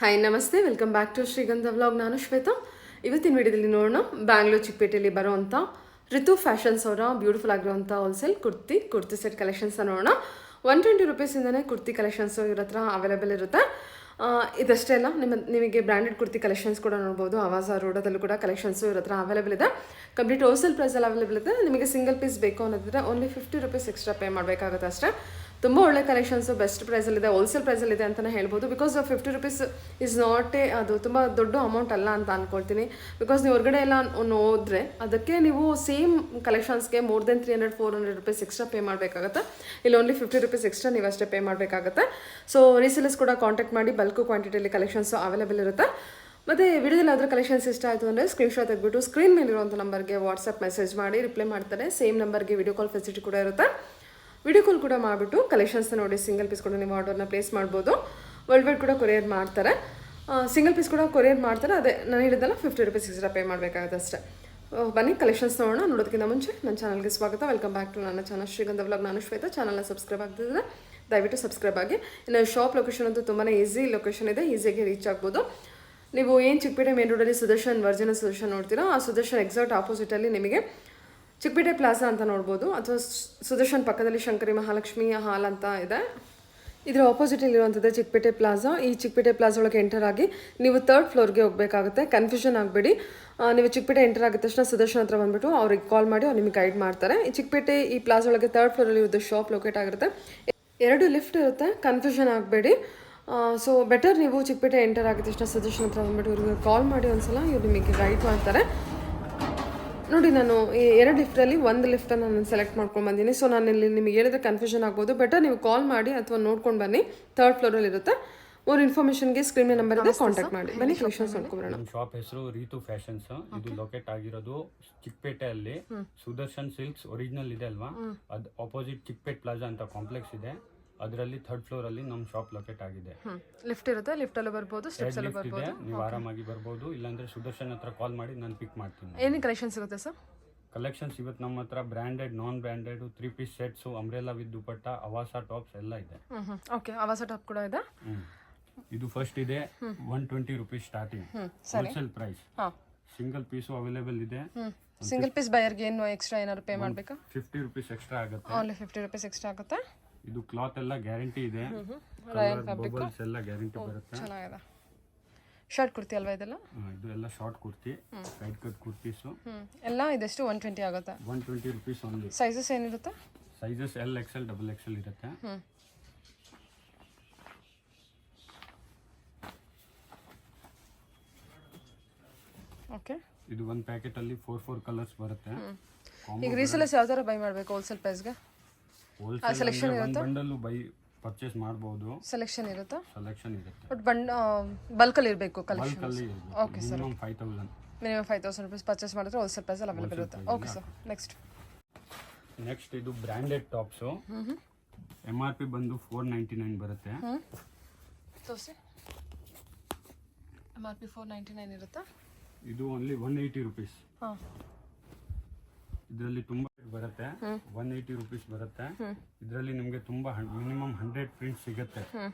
Hi ನಮಸ್ತೆ, welcome back to ಶ್ರೀಗಂಧ vlog. ನಾನು ಶ್ವೇತಾ. ಇವತ್ತಿನ ವಿಡಿಯೋದಲ್ಲಿ ನೋಡೋಣ ಬ್ಯಾಂಗ್ಳೂರ್ ಚಿಕ್ಕಪೇಟೆಯಲ್ಲಿ ಬರೋವಂಥ ರಿತು ಫ್ಯಾಷನ್ಸ್ ಅವರ ಬ್ಯೂಟಿಫುಲ್ ಆಗಿರುವಂಥ ಹೋಲ್ಸೇಲ್ ಕುರ್ತಿ ಸೆಟ್ ಕಲೆಕ್ಷನ್ಸ್ ನೋಡೋಣ. 120 ರುಪೀಸಿಂದನೇ ಕುರ್ತಿ ಕಲೆಕ್ಷನ್ಸು ಇವ್ರ ಹತ್ರ ಅವೈಲೇಬಲ್ ಇರುತ್ತೆ. ಇದಷ್ಟೇ ಅಲ್ಲ, ನಿಮಗೆ ಬ್ರ್ಯಾಂಡೆಡ್ ಕುರ್ತಿ ಕಲೆಕ್ಷನ್ಸ್ ಕೂಡ ನೋಡ್ಬೋದು. ಆವಾಸ ರೋಡದಲ್ಲೂ ಕೂಡ ಕಲೆಕ್ಷನ್ಸು ಇವ್ರ ಹತ್ರ ಅವೈಲೇಬಲ್ ಇದೆ. ಕಂಪ್ಲೀಟ್ ಹೋಲ್ಸೇಲ್ ಪ್ರೈಸಲ್ಲಿ ಅವೈಲೇಬಲ್ ಇದೆ. ನಿಮಗೆ ಸಿಂಗಲ್ ಪೀಸ್ ಬೇಕು ಅನ್ನೋದಿದ್ರೆ ಓನ್ಲಿ 50 ರುಪೀಸ್ ಎಕ್ಸ್ಟ್ರಾ ಪೇ ಮಾಡಬೇಕಾಗುತ್ತೆ ಅಷ್ಟೇ. ತುಂಬ ಒಳ್ಳೆ ಕಲೆಕ್ಷನ್ಸು ಬೆಸ್ಟ್ ಪ್ರೈಸಲ್ಲಿದೆ, ಹೋಲ್ಸೇಲ್ ಪ್ರೈಸಲ್ಲಿದೆ ಅಂತಲೇ ಹೇಳ್ಬೋದು. ಬಿಕಾಸ್ 50 ರುಪೀಸ್ ಇಸ್ ನಾಟ್ ಅದು ತುಂಬ ದೊಡ್ಡ ಅಮೌಂಟ್ ಅಲ್ಲ ಅಂತ ಅಂದ್ಕೊಳ್ತೀನಿ. ಬಿಕಾಸ್ ನೀವು ಹೊರಗಡೆ ಎಲ್ಲ ಹೋದರೆ ಅದಕ್ಕೆ ನೀವು ಸೇಮ್ ಕಲೆಕ್ಷನ್ಸ್ಗೆ more than 300-400 rupees extra pay ಮಾಡಬೇಕಾಗುತ್ತೆ. ಇಲ್ಲಿ ಓನ್ಲಿ 50 ರುಪೀಸ್ ಎಕ್ಸ್ಟ್ರಾ ನೀವು ಅಷ್ಟೇ ಪೇ ಮಾಡಬೇಕಾಗುತ್ತೆ. ಸೊ ರೀಸೇಲರ್ಸ್ ಕೂಡ ಕಾಂಟ್ಯಾಕ್ಟ್ ಮಾಡಿ ಬಲ್ಕು ಕ್ವಾಂಟಿಟಿಯಲ್ಲಿ ಕಲೆಕ್ಷನ್ಸು ಅವೈಲೇಬಲ್ ಇರುತ್ತೆ. ಮತ್ತು ವಿಡಿಯೋದಲ್ಲಿ ಯಾವ್ದಾದ್ರು ಕಲೆಕ್ಷನ್ಸ್ ಇಷ್ಟ ಆಯಿತು ಅಂದರೆ ಸ್ಕ್ರೀನ್ಶಾಟ್ ತೆಗೆದ್ಬಿಟ್ಟು ಸ್ಕ್ರೀನ್ ಮೇಲಿರುವಂಥ ನಂಬರ್ಗೆ ವಾಟ್ಸಪ್ ಮೆಸೇಜ್ ಮಾಡಿ ರಿಪ್ಲೈ ಮಾಡ್ತಾರೆ. ಸೇಮ್ ನಂಬರ್ಗೆ ವಿಡಿಯೋ ಕಾಲ್ ಫೆಸಿಲಿಟಿ ಕೂಡ ಇರುತ್ತೆ. ವಿಡಿಯೋ ಕಾಲ್ ಕೂಡ ಮಾಡಿಬಿಟ್ಟು ಕಲೆಕ್ಷನ್ಸ್ನ ನೋಡಿ ಸಿಂಗಲ್ ಪೀಸ್ ಕೂಡ ನೀವು ಆರ್ಡರ್ನ ಪ್ಲೇಸ್ ಮಾಡ್ಬೋದು. ವರ್ಲ್ಡ್ ವೈಡ್ ಕೂಡ ಕೊರಿಯರ್ ಮಾಡ್ತಾರೆ. ಸಿಂಗಲ್ ಪೀಸ್ ಕೂಡ ಕೊರಿಯರ್ ಮಾಡ್ತಾರೆ. ಅದೇ ನಾನು ಹೇಳಿದ್ದಲ್ಲ, 50 ರುಪೀಸ್ ಎಕ್ಸ್ಟ್ರಾ ಪೇ ಮಾಡಬೇಕಾಗುತ್ತೆ ಅಷ್ಟೇ. ಬನ್ನಿ ಕಲೆಕ್ಷನ್ಸ್ ನೋಡೋಣ. ನೋಡೋದಕ್ಕಿಂತ ಮುಂಚೆ ನನ್ನ ಚಾನಲ್ಗೆ ಸ್ವಾಗತ. ವೆಲ್ಕಮ್ ಬ್ಯಾಕ್ ಟು ನನ್ನ ಚಾನಲ್ ಶ್ರೀಗಂಧ ವ್ಲಾಗ್. ನಾನು ಶ್ವೇತಾ. ಚಾನಲ್ನ ಸಬ್ಸ್ಕ್ರೈಬ್ ಆಗ್ತಿದ್ರೆ ದಯವಿಟ್ಟು ಸಬ್ಸ್ಕ್ರೈಬ್ ಆಗಿ. ಇನ್ನು ಶಾಪ್ ಲೊಕೇಶನ್ ಅಂತೂ ತುಂಬಾ ಈಸಿ ಲೊಕೇಶನ್ ಇದೆ, ಈಸಿಯಾಗಿ ರೀಚ್ ಆಗ್ಬೋದು. ನೀವು ಏನು ಚಿಕ್ಕಪೇಟೆ ಮೇನ್ ರೋಡಲ್ಲಿ ವರ್ಜಿನಲ್ ಸುದರ್ಶನ್ ನೋಡ್ತೀರಾ, ಆ ಸುದರ್ಶನ್ ಎಕ್ಸಾಕ್ಟ್ ಆಪೋಸಿಟಲ್ಲಿ ನಿಮಗೆ ಚಿಕ್ಕಪೇಟೆ ಪ್ಲಾಜಾ ಅಂತ ನೋಡ್ಬೋದು. ಅಥವಾ ಸುದರ್ಶನ್ ಪಕ್ಕದಲ್ಲಿ ಶಂಕರಿ ಮಹಾಲಕ್ಷ್ಮಿ ಹಾಲ್ ಅಂತ ಇದೆ. ಇದರ ಆಪೋಸಿಟಲ್ಲಿರುವಂಥದ್ದು ಚಿಕ್ಕಪೇಟೆ ಪ್ಲಾಜಾ. ಈ ಚಿಕ್ಕಪೇಟೆ ಪ್ಲಾಜಾ ಒಳಗೆ ಎಂಟರ್ ಆಗಿ ನೀವು 3rd ಫ್ಲೋರ್ಗೆ ಹೋಗಬೇಕಾಗುತ್ತೆ. ಕನ್ಫ್ಯೂಷನ್ ಆಗಬೇಡಿ. ನೀವು ಚಿಕ್ಕಪೇಟೆ ಎಂಟರ್ ಆಗಿದ ತಕ್ಷಣ ಸುದರ್ಶನ್ ಹತ್ರ ಬಂದುಬಿಟ್ಟು ಅವ್ರಿಗೆ ಕಾಲ್ ಮಾಡಿ ಅವ್ರು ನಿಮಗೆ ಗೈಡ್ ಮಾಡ್ತಾರೆ. ಈ ಚಿಕ್ಕಪೇಟೆ ಈ ಪ್ಲಾಜಾ ಒಳಗೆ 3rd ಫ್ಲೋರಲ್ಲಿ ಇರೋದು ಶಾಪ್ ಲೊಕೇಟ್ ಆಗಿರುತ್ತೆ. 2 ಲಿಫ್ಟ್ ಇರುತ್ತೆ, ಕನ್ಫ್ಯೂಷನ್ ಆಗಬೇಡಿ. ಸೊ ಬೆಟರ್ ನೀವು ಚಿಕ್ಕಪೇಟೆ ಎಂಟರ್ ಆಗಿದ ತಕ್ಷಣ ಸುದರ್ಶನ್ ಹತ್ರ ಬಂದುಬಿಟ್ಟು ಇವ್ರಿಗೆ ಕಾಲ್ ಮಾಡಿ ಒಂದ್ಸಲ, ಇವ್ರು ನಿಮಗೆ ಗೈಡ್ ಮಾಡ್ತಾರೆ. ನೋಡಿ, ನಾನು ಈ 2 ಲಿಫ್ಟಲ್ಲಿ ಒಂದು ಲಿಫ್ಟನ್ನು ನಾನು ಸೆಲೆಕ್ಟ್ ಮಾಡ್ಕೊಂಡು ಬಂದೀನಿ. ಸೊ ನಾನು ಇಲ್ಲಿ ನಿಮಗೆ ಹೇಳಿದ್ರೆ ಕನ್ಫ್ಯೂಷನ್ ಆಗ್ಬೋದು. ಬೆಟರ್ ನೀವು ಕಾಲ್ ಮಾಡಿ ಅಥವಾ ನೋಡ್ಕೊಂಡು ಬನ್ನಿ. 3rd ಫ್ಲೋರಲ್ಲಿ ಇರುತ್ತೆ. ಮೋರ್ ಇನ್ಫಾರ್ಮೇಷನ್ಗೆ ಸ್ಕ್ರೀನ್ ನಂಬರ್ ಇದೆ, ಕಾಂಟ್ಯಾಕ್ಟ್ ಮಾಡಿ. ಬನ್ನಿ ಕಲೆಕ್ಷನ್ಸ್ ನೋಡ್ಕೊಂಡ್ಬರೋಣ. ಶಾಪ್ ಹೆಸರು ರೀತು ಫ್ಯಾಷನ್ಸ್. ಇದು ಲೊಕೇಟ್ ಆಗಿರೋದು ಚಿಕ್ಕಪೇಟೆಯಲ್ಲಿ ಸುದರ್ಶನ್ ಸಿಲ್ಕ್ಸ್ ಒರಿಜಿನಲ್ ಇದೆ ಅಲ್ವಾ, ಅದು ಆಪೋಸಿಟ್ ಚಿಕ್ಕಪೇಟ್ ಪ್ಲಾಜಾ ಅಂತ ಕಾಂಪ್ಲೆಕ್ಸ್ ಇದೆ. ಅದರಲ್ಲಿ 3rd ಫ್ಲೋರ್ ಅಲ್ಲಿ ನಮ್ಮ ಶಾಪ್ ಲೊಕೇಟ್ ಆಗಿದೆ. ಲಿಫ್ಟ್ ಇರುತ್ತೆ, ಲಿಫ್ಟ್ ಅಲ್ಲಿ ಬರ್ಬೋದು, ಸ್ಟೆಪ್ಸ್ ಅಲ್ಲಿ ಬರ್ಬೋದು. ನೀವು ಆರಾಮಾಗಿ ಬರ್ಬೋದು. ಇಲ್ಲಾಂದ್ರೆ ಸುದರ್ಶನ್ ಹತ್ರ ಕಾಲ್ ಮಾಡಿ ನಾನು ಪಿಕ್ ಮಾಡ್ತೀನಿ. ಏನೇನು ಕಲೆಕ್ಷನ್ ಸಿಗುತ್ತೆ ಸರ್? ಕಲೆಕ್ಷನ್ಸ್ ಇವತ್ತು ನಮ್ಮ ಹತ್ರ branded, non branded, 3 piece sets, umbrella with dupatta, ಅವಾಸ ಟಾಪ್ಸ್ ಎಲ್ಲ ಇದೆ. ಓಕೆ, ಅವಾಸ ಟಾಪ್ ಕೂಡ ಇದೆ. ಇದು ಫಸ್ಟ್ ಇದೆ 120 rupees starting wholesale price. Single piece available ಇದೆ. ಸಿಂಗಲ್ ಪೀಸ್ ಬಯರ್ಗೆ ಏನು ಎಕ್ಸ್ಟ್ರಾ ಏನಾದ್ರು ಪೇ ಮಾಡಬೇಕಾ? 50 ರುಪೀಸ್ ಎಕ್ಸ್ಟ್ರಾ ಆಗುತ್ತೆ. ಓನ್ಲಿ 50 ರುಪೀಸ್ ಎಕ್ಸ್ಟ್ರಾ ಆಗುತ್ತೆ. ಇದು ಕ್ಲಾತ್ ಎಲ್ಲ ಗ್ಯಾರಂಟಿ ಇದೆ. ಬಬಲ್ಸ್ ಎಲ್ಲ ಗ್ಯಾರಂಟಿ ಬರುತ್ತೆ. ಚೆನ್ನಾಗಿದೆ. ಶಾರ್ಟ್ ಕುರ್ತಿ ಅಲ್ವಾ ಇದೆಲ್ಲ? ಇದು ಎಲ್ಲ short kurti, side cut kurtis ಎಲ್ಲ ಇದೆಷ್ಟು 120 ಆಗುತ್ತೆ. 120 ರುಪೀಸ್ ಓನ್ಲಿ. ಸೈಜಸ್ ಏನಿರುತ್ತೆ? ಸೈಜಸ್ XL, XXL ಇರುತ್ತೆ. ಓಕೆ, ಇದು ಒಂದು ಪ್ಯಾಕೆಟ್ ಅಲ್ಲಿ 4 ಕಲರ್ಸ್ ಬರುತ್ತೆ. ಈಗ ರೀಸೇಲರ್ಸ್ ಯಾವ ತರ ಬೈ ಮಾಡಬೇಕು ಹೋಲ್ಸೇಲ್ ಪ್ರೈಸ್ಗೆ? ಸೆಲೆಕ್ಷನ್ ಇರುತ್ತೆ, ಬಂಡಲ್ ಬೈ ಪರ್ಚೇಸ್ ಮಾಡಬಹುದು. ಸೆಲೆಕ್ಷನ್ ಇರುತ್ತೆ. ಬಟ್ ಬಲ್ಕ್ ಅಲ್ಲಿ ಇರಬೇಕು collection. Okay sir. Minimum 5000. Minimum 5000 rupees purchase ಮಾಡಿದ್ರೆ ಹೋಲ್ಸೇಲ್ ಪ್ರೈಸ್ ಅಲ್ಲಿ ಅವೈಲೇಬಲ್ ಇರುತ್ತೆ. Okay sir. ನೆಕ್ಸ್ಟ್ ಇದು ಬ್ರಾಂಡೆಡ್ ಟಾಪ್ಸ್. MRP ಬಂದು 499 ಬರುತ್ತೆ. ತೋರಿಸಿ. MRP 499 ಇರುತ್ತೆ. ಇದು ಓನ್ಲಿ 180 ರುಪೀಸ್. ಇದರಲ್ಲಿ ತುಂಬಾ ಬರುತ್ತೆ. 180 ರುಪೀಸ್ ಬರುತ್ತೆ. ಇದರಲ್ಲಿ ನಿಮಗೆ ತುಂಬಾ ಮಿನಿಮಮ್ 100 ಪ್ರಿಂಟ್ಸ್ ಸಿಗುತ್ತೆ.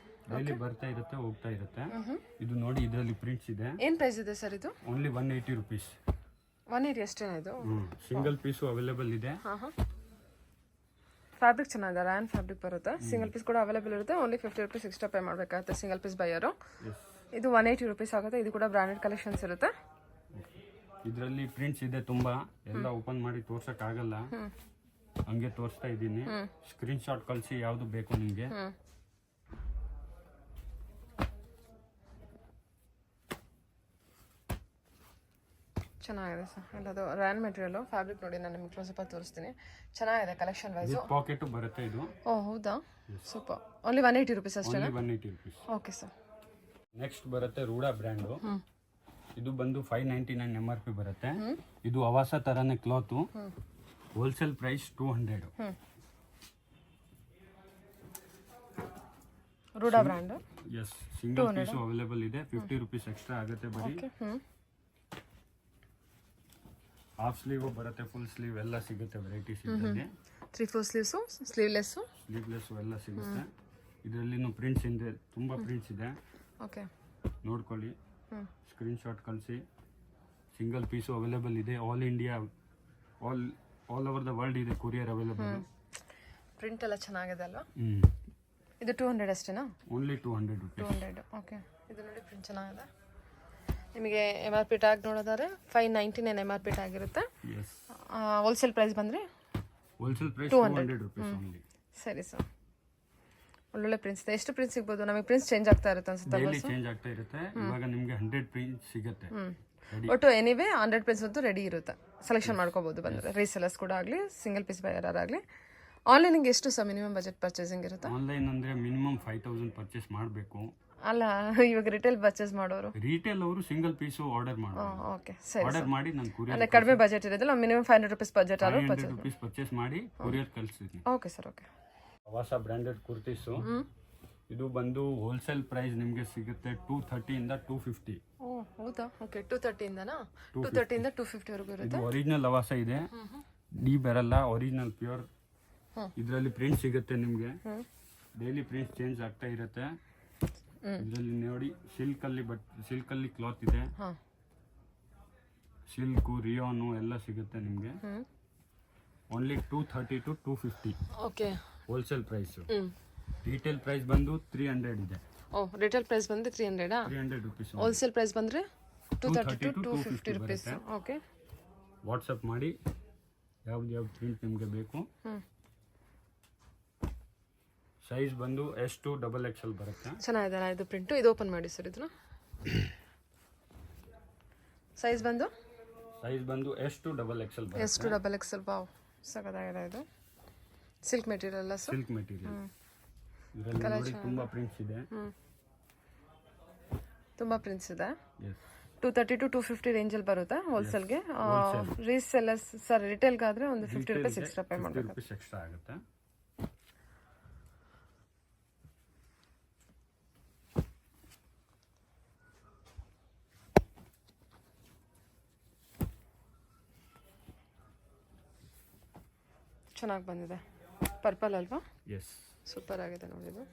ಡೈಲಿ ಬರ್ತಾ ಇರುತ್ತೆ, ಹೋಗ್ತಾ ಇರುತ್ತೆ. ಇದು ನೋಡಿ, ಇದರಲ್ಲಿ ಪ್ರಿಂಟ್ಸ್ ಇದೆ. ಏನ್ ಪ್ರೈಸ್ ಇದೆ ಸರ್ ಇದು? Only 180 rupees. 180 ಅಷ್ಟೇನಾ ಇದು? ಸಿಂಗಲ್ ಪೀಸು ಅವೈಲೇಬಲ್ ಇದೆ. ಫ್ಯಾಬ್ರಿಕ್ ಚೆನ್ನಾಗಿದೆ, ರ್ಯಾನ್ ಫ್ಯಾಬ್ರಿಕ್ ಬರುತ್ತೆ. ಸಿಂಗಲ್ ಪೀಸ್ ಕೂಡ ಅವೈಲೇಬಲ್ ಇರುತ್ತೆ. ಓನ್ಲಿ 50 ರುಪೀಸ್ ಎಕ್ಸ್ಟ್ರಾ ಪೇ ಮಾಡಬೇಕಾಗುತ್ತೆ ಸಿಂಗಲ್ ಪೀಸ್ ಬೈಯರು. ಇದು 180 ರುಪೀಸ್ ಆಗುತ್ತೆ. ಇದು ಕೂಡ ಬ್ರಾಂಡೆಡ್ ಕಲೆಕ್ಷನ್ಸ್ ಇರುತ್ತೆ. ಇದರಲ್ಲಿ ಪ್ರಿಂಟ್ಸ್ ಇದೆ ತುಂಬಾ, ಎಲ್ಲ ಓಪನ್ ಮಾಡಿ ತೋರ್ಸಕ್ ಆಗಲ್ಲ, ಹಂಗೆ ತೋರಿಸ್ತಾ ಇದ್ದೀನಿ. ಸ್ಕ್ರೀನ್ ಶಾಟ್ ಕಳಿಸಿ ಯಾವ್ದು ಬೇಕು ನಿಮಗೆ. ಚೆನ್ನಾಗಿದೆ ಸರ್. ಎಲ್ಲದು ರ್ಯಾನ್ ಮೆಟೀರಿಯಲ್ ಫ್ಯಾಬ್ರಿಕ್ ನೋಡಿ, ನಾನು ನಿಮಗೆ ಸ್ವಲ್ಪ ತೋರಿಸ್ತೀನಿ. ಚೆನ್ನಾಗಿದೆ ಕಲೆಕ್ಷನ್ ವೈಸ್. ಪಾಕೆಟ್ ಬರುತ್ತೆ ಇದು. ಓ ಹೌದಾ, ಸೂಪರ್. ಓನ್ಲಿ 180 ರುಪೀಸ್ ಅಷ್ಟೇ. 180 ರುಪೀಸ್. Okay sir. ನೆಕ್ಸ್ಟ್ ಬರುತ್ತೆ ರೂಢಾ ಬ್ರ್ಯಾಂಡು. ಇದು ಬಂದು 599 MRP ಬರುತ್ತೆ. ಇದು ಅವಾಸ ತರನೇ ಕ್ಲಾತ್. Wholesale price 200. ರೂಢಾ brand. Yes, single piece available ಇದೆ. 50 ರುಪೀಸ್ ಎಕ್ಸ್ಟ್ರಾ ಆಗುತ್ತೆ ಬರೀ. ಹಾಫ್ ಸ್ಲೀವ್ ಬರುತ್ತೆ, ಫುಲ್ ಸ್ಲೀವ್ ಎಲ್ಲ ಸಿಗುತ್ತೆ. ವೆರೈಟೀಸ್ ಇದೆ. 3/4 ಸ್ಲೀವ್ಸ್, ಸ್ಲೀವ್ಲೆಸ್ ಎಲ್ಲ ಸಿಗುತ್ತೆ. ಇದರಲ್ಲಿ ಪ್ರಿಂಟ್ಸ್ ಇದೆ, ತುಂಬಾ ಪ್ರಿಂಟ್ಸ್ ಇದೆ. ಓಕೆ, ನೋಡ್ಕೊಳ್ಳಿ, ಸ್ಕ್ರೀನ್ಶಾಟ್ ಕಳಿಸಿ. ಸಿಂಗಲ್ ಪೀಸು ಅವೈಲೇಬಲ್ ಇದೆ. All India, all over the world ಇದೆ ಕೊರಿಯರ್ ಅವೈಲೇಬಲ್. ಪ್ರಿಂಟ್ ಎಲ್ಲ ಚೆನ್ನಾಗಿದೆ ಅಲ್ವಾ? ಇದು 200 ಅಷ್ಟೇನಾ? Only 200 rupees. 200. ಓಕೆ, ಇದು ನೋಡಿ ಪ್ರಿಂಟ್ ಚೆನ್ನಾಗಿದೆ. ನಿಮಗೆ MRP ಟ್ಯಾಗ್ ನೋಡೋದಾದ್ರೆ 599 MRP ಟ್ಯಾಗ್ ಇರುತ್ತೆ. ಹೋಲ್ಸೇಲ್ ಪ್ರೈಸ್ ಬಂದರೆ ಹೋಲ್ಸೇಲ್ ಪ್ರೈಸ್ 200 ರುಪೀಸ್ ಓನ್ಲಿ. ಸರಿ ಸರ್, ಒಳ್ಳೊಳ್ಳೆ ಪ್ರಿಂಟ್ಸ್ ಇದೆ. ಎಷ್ಟು ಪ್ರಿಂಟ್ಸ್ ಸಿಗ್ಬೋದು? ನಮಗೆ ಪ್ರಿಂಟ್ಸ್ ಚೇಂಜ್ ಆಗ್ತಾ ಇರುತ್ತೆ ಅನ್ಸುತ್ತೆ. ಡೈಲಿ ಚೇಂಜ್ ಆಗ್ತಾ ಇರುತ್ತೆ. ಇವಾಗ ನಿಮಗೆ 100 ಪ್ರಿಂಟ್ ಸಿಗುತ್ತೆ. ಒಟ್ಟು ಎನಿವೇ 100 ಪ್ರಿಂಟ್ಸ್ ಅಂತೂ ರೆಡಿ ಇರುತ್ತೆ, ಸೆಲೆಕ್ಷನ್ ಮಾಡ್ಕೋಬಹುದು ಬಂದರೆ. ರೀಸೆಲರ್ಸ್ ಕೂಡ ಆಗಲಿ, ಸಿಂಗಲ್ ಪೀಸ್ ಬಯರ್ ಆಗಲಿ. ಆನ್ಲೈನಿಗೆ ಎಷ್ಟು ಸರ್ ಮಿನಿಮಮ್ ಬಜೆಟ್ ಪರ್ಚೇಸಿಂಗ್ ಇರುತ್ತೆ? ಆನ್ಲೈನ್ ಅಂದರೆ ಮಿನಿಮಮ್ 5000 ಪರ್ಚೇಸ್ ಮಾಡಬೇಕು. ಅಲ್ಲ, ಇವಾಗ ರಿಟೇಲ್ ಪರ್ಚೇಸ್ ಮಾಡೋರು, ರಿಟೇಲ್ ಅವರು ಸಿಂಗಲ್ ಪೀಸು ಆರ್ಡರ್ ಮಾಡೋರು. ಓಕೆ ಸರಿ. ಆರ್ಡರ್ ಮಾಡಿ ನಾನು ಕೊರಿಯರ್, ಅಂದರೆ ಕಡಿಮೆ ಬಜೆಟ್ ಇರೋದಿಲ್ಲ, ಮಿನಿಮಮ್ 500 ರುಪೀಸ್ ಬಜೆಟ್ ಆದರೂ 500 ರುಪೀಸ್ ಪರ್ಚೇಸ್ ಮಾಡಿ ಕೊರಿಯರ್ ಕಳಿಸ್ತೀನಿ. Okay sir, okay. ಹೊಸ ಬ್ರ್ಯಾಂಡೆಡ್ ಕುರ್ತೀಸು. ಇದು ಬಂದು ಹೋಲ್ಸೇಲ್ ಪ್ರೈಸ್ ನಿಮಗೆ ಸಿಗುತ್ತೆ 230 ಇಂದ 250. ಓ ಹೌದಾ? ಓಕೆ, 230 ಇಂದನಾ? 230 ಇಂದ 250 ವರೆಗೂ ಇರುತ್ತೆ. ಇದು ಒರಿಜಿನಲ್ ಲವಾಸ ಇದೆ, ಡಿ ಬರಲ್ಲ, ಒರಿಜಿನಲ್ ಪ್ಯೂರ್. ಇದರಲ್ಲಿ ಪ್ರಿಂಟ್ ಸಿಗುತ್ತೆ ನಿಮಗೆ. ಡೈಲಿ ಪ್ರಿಂಟ್ ಚೇಂಜ್ ಆಗ್ತಾ ಇರುತ್ತೆ. ಇದರಲ್ಲಿ ನೋಡಿ ಸಿಲ್ಕಲ್ಲಿ ಕ್ಲಾತ್ ಇದೆ. ಸಿಲ್ಕು, ರಿಯಾನು ಎಲ್ಲ ಸಿಗುತ್ತೆ ನಿಮಗೆ. Only 230 to 250. Okay, wholesale price. Retail price ಬಂದು 300 ಇದೆ. ಓ, ರಿಟೇಲ್ ಪ್ರೈಸ್ ಬಂದು 300 ರುಪೀಸ್. ಹೋಲ್ಸೇಲ್ ಪ್ರೈಸ್ ಬಂದರೆ 230 to 250 ರುಪೀಸ್. ಓಕೆ, ವಾಟ್ಸಪ್ ಮಾಡಿ ಯಾವ್ದು ಪ್ರಿಂಟ್ ನಿಮಗೆ ಬೇಕು. ಸೈಜ್ ಬಂದು S to XXL ಬರುತ್ತೆ. ಚೆನ್ನಾಗಿದೆ ಇದು ಪ್ರಿಂಟು. ಇದು ಓಪನ್ ಮಾಡಿ ಸರ್. ಇದನ್ನ ಸೈಜ್ ಬಂದು S to XXL ಬರುತ್ತೆ. S to XXL. ವಾವ್, ಸಖತ್ತಾಗಿದೆ. ಇದು ಸಿಲ್ಕ್ ಮೆಟೀರಿಯಲ್ ಅಲ್ಲ ಸರ್? Silk material. ಇದರಲ್ಲಿ ನೋಡಿ ತುಂಬಾ ಪ್ರಿಂಟ್ಸ್ ಇದೆ. ತುಂಬಾ ಪ್ರಿಂಟ್ಸ್ ಇದೆ. ಎಸ್. 230 to 250 ರೇಂಜಲ್ಲಿ ಬರುತ್ತೆ ಹೋಲ್ಸೇಲ್ಗೆ. ರೀಸೆಲ್ಲರ್ಸ್ ಸರ್ ರಿಟೇಲ್ಗೆ ಆದರೆ ಒಂದು 50 ರುಪೀಸ್ ಎಕ್ಸ್ಟ್ರಾ ಪೇ ಮಾಡಬೇಕು. 50 ರುಪೀಸ್ ಎಕ್ಸ್ಟ್ರಾ ಆಗುತ್ತೆ. ಚೆನ್ನಾಗಿ ಬಂದಿದೆ. ಪರ್ಪಲ್ ಅಲ್ವಾ? ಎಸ್. ಸೂಪರ್ ಆಗಿದೆ ನೋಡಿ. ಇದು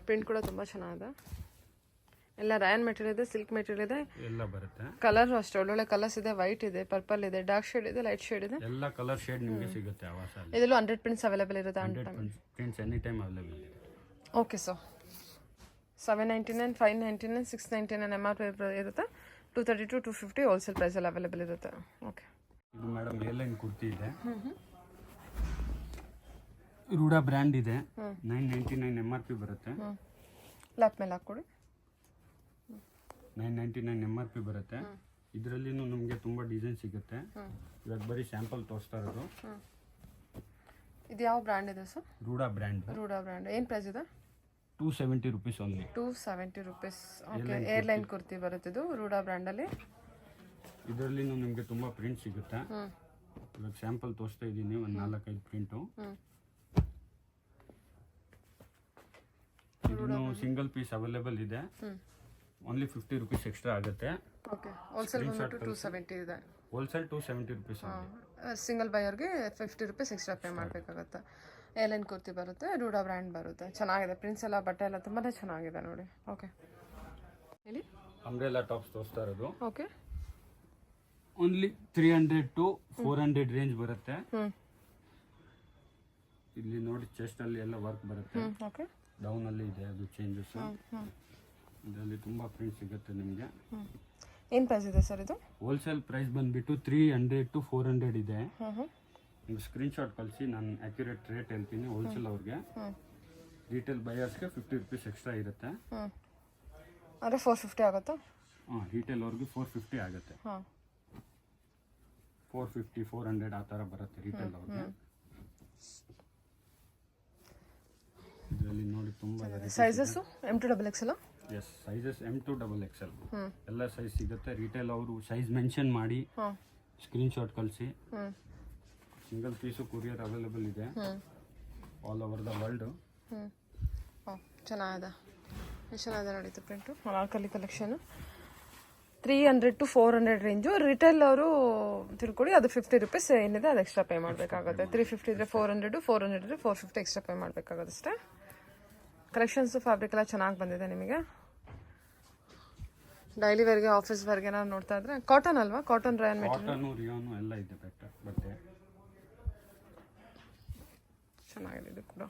ಪ್ರಿಂಟ್ ಕೂಡ ತುಂಬ ಚೆನ್ನಾಗಿದೆ. ಎಲ್ಲ ರಯಾನ್ ಮೆಟೀರಿಯಲ್ ಇದೆ, ಸಿಲ್ಕ್ ಮೆಟೀರಿಯಲ್ ಇದೆ, ಎಲ್ಲ ಬರುತ್ತೆ. ಕಲರ್ ಅಷ್ಟೇ ಒಳ್ಳೊಳ್ಳೆ ಕಲರ್ಸ್ ಇದೆ. ವೈಟ್ ಇದೆ, ಪರ್ಪಲ್ ಇದೆ, ಡಾರ್ಕ್ ಶೇಡ್ ಇದೆ, ಲೈಟ್ ಶೇಡ್ ಇದೆ. ಎಲ್ಲ ಕಲರ್ ಶೇಡ್ ನಿಮಗೆ ಸಿಗುತ್ತೆ ಆವಾಸಲ್ಲಿ. ಇದರಲ್ಲೂ 100 ಪ್ರಿಂಟ್ಸ್ ಅವೈಲೇಬಲ್ ಇರುತ್ತೆ. 100 ಪ್ರಿಂಟ್ಸ್ ಎನಿ ಟೈಮ್ ಅವೈಲೇಬಲ್ ಇದೆ. Okay sir. 799, 599, 699 MRP ಇರುತ್ತೆ. 230 to 250 ಹೋಲ್ಸೇಲ್ ಪ್ರೈಸಲ್ಲಿ ಅವೈಲೇಬಲ್ ಇರುತ್ತೆ. ಓಕೆ. ಇದು ಮೇಡಮ್ ಏರ್ಲೈನ್ ಕುರ್ತಿ ಇದೆ. ರೂಢಾ ಬ್ರ್ಯಾಂಡ್ ಇದೆ. 999 MRP ಬರುತ್ತೆ. ಲ್ಯಾಪ್ ಮೇಲೆ ಹಾಕ್ಕೊಡಿ. 999 MRP ಬರುತ್ತೆ. ಇದರಲ್ಲಿನೂ ನಮಗೆ ತುಂಬ ಡಿಸೈನ್ ಸಿಗುತ್ತೆ. ಇವಾಗ ಬರೀ ಸ್ಯಾಂಪಲ್ ತೋರಿಸ್ತಾ ಇರೋದು. ಇದು ಯಾವ ಬ್ರ್ಯಾಂಡ್ ಇದೆ ಸರ್? ರೂಢಾ ಬ್ರ್ಯಾಂಡ್. ರೂಢಾ ಬ್ರ್ಯಾಂಡ್. ಏನು ಪ್ರೈಸ್ ಇದೆ? 270 rupees only. 270 rupees. Okay, A line kurti ಬರುತ್ತೆ ಇದು ರೂಢಾ ಬ್ರ್ಯಾಂಡಲ್ಲಿ. ಇದರಲ್ಲಿನೂ ನಿಮಗೆ ತುಂಬ ಪ್ರಿಂಟ್ ಸಿಗುತ್ತೆ. ಇವಾಗ ಸ್ಯಾಂಪಲ್ ತೋರಿಸ್ತಾ ಇದ್ದೀನಿ, ಒಂದು 4-5 ಪ್ರಿಂಟು. ಇದನ್ನು ಸಿಂಗಲ್ ಪೀಸ್ ಅವೈಲೇಬಲ್ ಇದೆ. ಓನ್ಲಿ 50 ರುಪೀಸ್ ಎಕ್ಸ್ಟ್ರಾ ಆಗುತ್ತೆ. ಓಕೆ, ಹೋಲ್ಸೇಲ್ ಬಂದ್ಬಿಟ್ಟು 270 ಇದೆ. Wholesale 270 rupees. ಸಿಂಗಲ್ ಬೈಯರ್ಗೆ 50 ರುಪೀಸ್ ಎಕ್ಸ್ಟ್ರಾ ಪೇ ಮಾಡಬೇಕಾಗುತ್ತೆ. ಏರ್ಲೈನ್ ಕುರ್ತಿ ಬರುತ್ತೆ, ರೂಢಾ ಬ್ರ್ಯಾಂಡ್ ಬರುತ್ತೆ. ಚೆನ್ನಾಗಿದೆ ಪ್ರಿಂಟ್ಸ್ ಎಲ್ಲ, ಬಟ್ಟೆ ಎಲ್ಲ ತುಂಬಾ ಚೆನ್ನಾಗಿದೆ ನೋಡಿ. ಓಕೆ, ಹೇಳಿ. ಅಂಬ್ರೆಲಾ ಟಾಪ್ಸ್ ತೋರಿಸ್ತಾ ಇರೋದು. ಓಕೆ, ಓನ್ಲಿ 300 to 400 ರೇಂಜ್ ಬರುತ್ತೆ. ಇಲ್ಲಿ ನೋಡಿ ಚೆಸ್ಟ್ ಅಲ್ಲಿ ಎಲ್ಲ ವರ್ಕ್ ಬರುತ್ತೆ. ಓಕೆ, ಡೌನ್ ಅಲ್ಲಿ ಇದೆ ಅದು ಚೇಂಜಸ್. ಇದರಲ್ಲಿ ತುಂಬಾ ಪ್ರಿಂಟ್ ಸಿಗುತ್ತೆ ನಿಮಗೆ. ಏನು ಪ್ರೈಸ್ ಇದೆ ಸರ್ ಇದು? ಹೋಲ್ಸೇಲ್ ಪ್ರೈಸ್ ಬಂದ್ಬಿಟ್ಟು 300 to 400 ಇದೆ. ನೀವು ಸ್ಕ್ರೀನ್ಶಾಟ್ ಕಳಿಸಿ, ನಾನು ಅಕ್ಯುರೇಟ್ ರೇಟ್ ಹೇಳ್ತೀನಿ ಹೋಲ್ಸೇಲ್ ಅವ್ರಿಗೆ. ರಿಟೇಲ್ ಬಯರ್ಸ್ಗೆ 50 ರುಪೀಸ್ ಎಕ್ಸ್ಟ್ರಾ ಇರುತ್ತೆ. ಅಂದರೆ 450 ಆಗುತ್ತಾ? ರಿಟೇಲ್ ಅವ್ರಿಗೆ 450 ಆಗುತ್ತೆ. 450, 400 ಆ ಥರ ಬರುತ್ತೆ ರಿಟೇಲ್ ಅವ್ರಿಗೆ. ಇದರಲ್ಲಿ ನೋಡಿ ತುಂಬ sizes M to XXL? Yes, sizes M to XXL ಎಲ್ಲ ಸೈಜ್ ಸಿಗುತ್ತೆ. ರಿಟೇಲ್ ಅವರು ಸೈಜ್ ಮೆನ್ಷನ್ ಮಾಡಿ ಸ್ಕ್ರೀನ್ಶಾಟ್ ಕಳಿಸಿ. ಸಿಂಗಲ್ ಪೀಸು ಕೊರಿಯರ್ ಅವೈಲೇಬಲ್ ಇದೆ ಆಲ್ ಓವರ್ ದ ವರ್ಲ್ಡ್. ಚೆನ್ನಾಗಿದೆ, ಎಷ್ಟು ಚೆನ್ನಾಗಿದೆ ನಡೀತು print. Anarkali collection. 300 to 400 range. Retail ಅವರು ತಿಳ್ಕೊಳ್ಳಿ, ಅದು 50 ರುಪೀಸ್ ಏನಿದೆ ಅದು ಎಕ್ಸ್ಟ್ರಾ ಪೇ ಮಾಡಬೇಕಾಗುತ್ತೆ. 350 ಇದ್ರೆ 400, 400 ಇದ್ರೆ 450 ಎಕ್ಸ್ಟ್ರಾ ಪೇ ಮಾಡಬೇಕಾಗುತ್ತೆ ಅಷ್ಟೇ. ಕಲೆಕ್ಷನ್ಸು ಫ್ಯಾಬ್ರಿಕ್ ಎಲ್ಲ ಚೆನ್ನಾಗಿ ಬಂದಿದೆ ನಿಮಗೆ. ಡೈಲಿ ವೇರ್ಗೆ ಆಫೀಸ್ ವೇರ್ಗೆ ಏನಾದ್ರು ನೋಡ್ತಾ ಇದ್ರೆ ಕಾಟನ್ ಅಲ್ವಾ, ಕಾಟನ್ ರಯಾನ್ ಮೆಟೀರಿಯಲ್ ಕಾಟನು ರಿಯೋನು ಎಲ್ಲ ಇದೆ ಬಟ್ಟೆ. ಚೆನ್ನಾಗಿದೆ ಇದು ಕೂಡ.